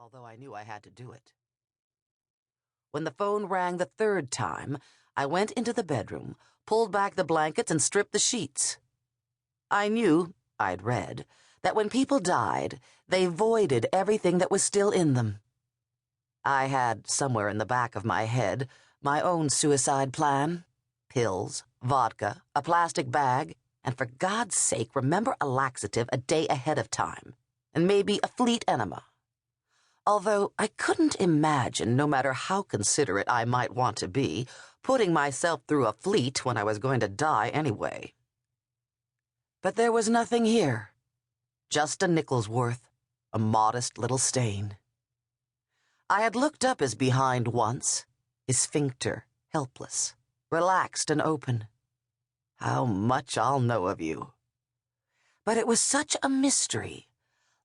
although I knew I had to do it. When the phone rang the third time, I went into the bedroom, pulled back the blankets, and stripped the sheets. I knew, I'd read, that when people died, they voided everything that was still in them. I had, somewhere in the back of my head, my own suicide plan. Pills, vodka, a plastic bag, and for God's sake, remember a laxative a day ahead of time, and maybe a fleet enema. Although I couldn't imagine, no matter how considerate I might want to be, putting myself through a fleet when I was going to die anyway. But there was nothing here. Just a nickel's worth, a modest little stain. I had looked up his behind once, his sphincter, helpless, relaxed and open. How much I'll know of you. But it was such a mystery,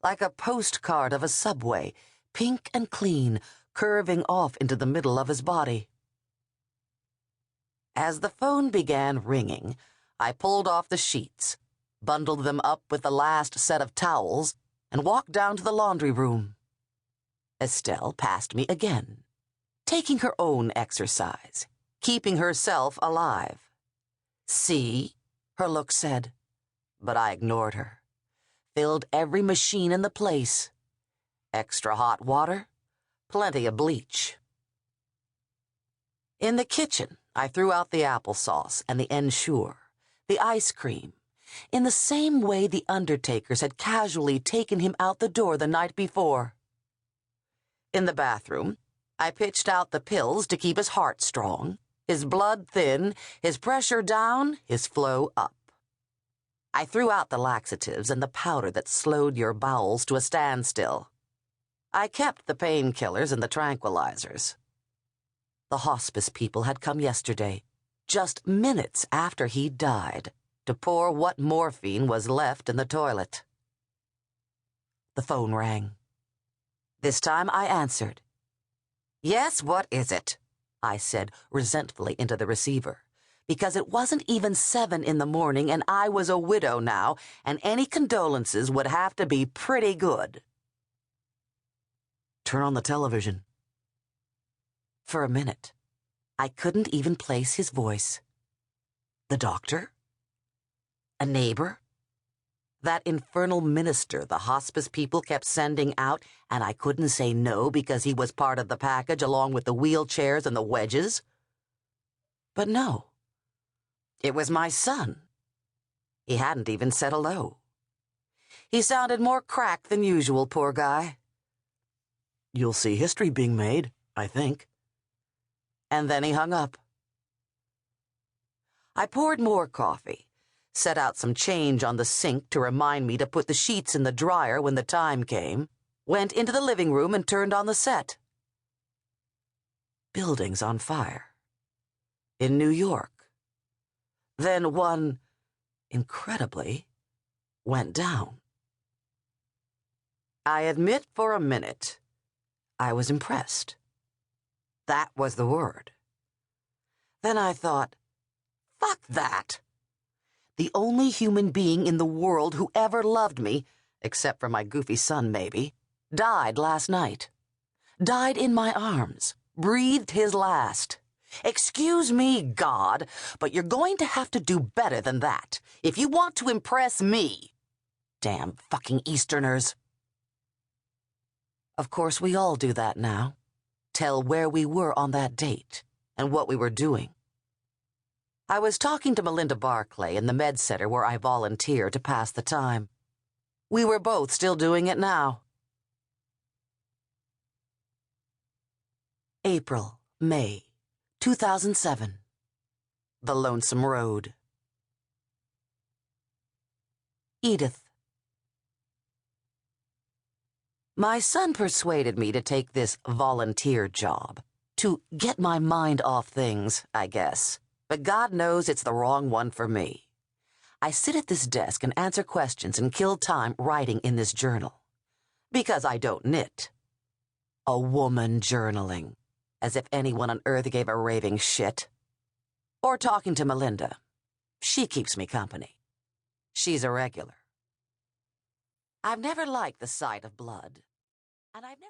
like a postcard of a subway, pink and clean, curving off into the middle of his body. As the phone began ringing, I pulled off the sheets, bundled them up with the last set of towels, and walked down to the laundry room. Estelle passed me again, taking her own exercise, keeping herself alive. See, her look said, but I ignored her, filled every machine in the place. Extra hot water, plenty of bleach. In the kitchen, I threw out the applesauce and the Ensure, the ice cream, in the same way the undertakers had casually taken him out the door the night before. In the bathroom, I pitched out the pills to keep his heart strong, his blood thin, his pressure down, his flow up. I threw out the laxatives and the powder that slowed your bowels to a standstill. I kept the painkillers and the tranquilizers. The hospice people had come yesterday, just minutes after he died, to pour what morphine was left in the toilet. The phone rang. This time I answered. "Yes, what is it?" I said resentfully into the receiver, because it wasn't even 7 in the morning and I was a widow now, and any condolences would have to be pretty good. "Turn on the television." For a minute, I couldn't even place his voice. The doctor? A neighbor? That infernal minister the hospice people kept sending out, and I couldn't say no because he was part of the package along with the wheelchairs and the wedges? But no. It was my son. He hadn't even said hello. He sounded more cracked than usual, poor guy. "You'll see history being made, I think." And then he hung up. I poured more coffee, set out some change on the sink to remind me to put the sheets in the dryer when the time came, went into the living room and turned on the set. Buildings on fire. In New York. Then one, incredibly, went down. I admit for a minute, I was impressed. That was the word. Then I thought, fuck that. The only human being in the world who ever loved me, except for my goofy son maybe, died last night. Died in my arms, breathed his last. Excuse me, God, but you're going to have to do better than that if you want to impress me. Damn fucking Easterners. Of course, we all do that now. Tell where we were on that date and what we were doing. I was talking to Melinda Barclay in the med center where I volunteer to pass the time. We were both still doing it now. April, May, 2007. The Lonesome Road. Edith. My son persuaded me to take this volunteer job, to get my mind off things, I guess. But God knows it's the wrong one for me. I sit at this desk and answer questions and kill time writing in this journal. Because I don't knit. A woman journaling. As if anyone on earth gave a raving shit. Or talking to Melinda. She keeps me company. She's a regular. I've never liked the sight of blood. And I've never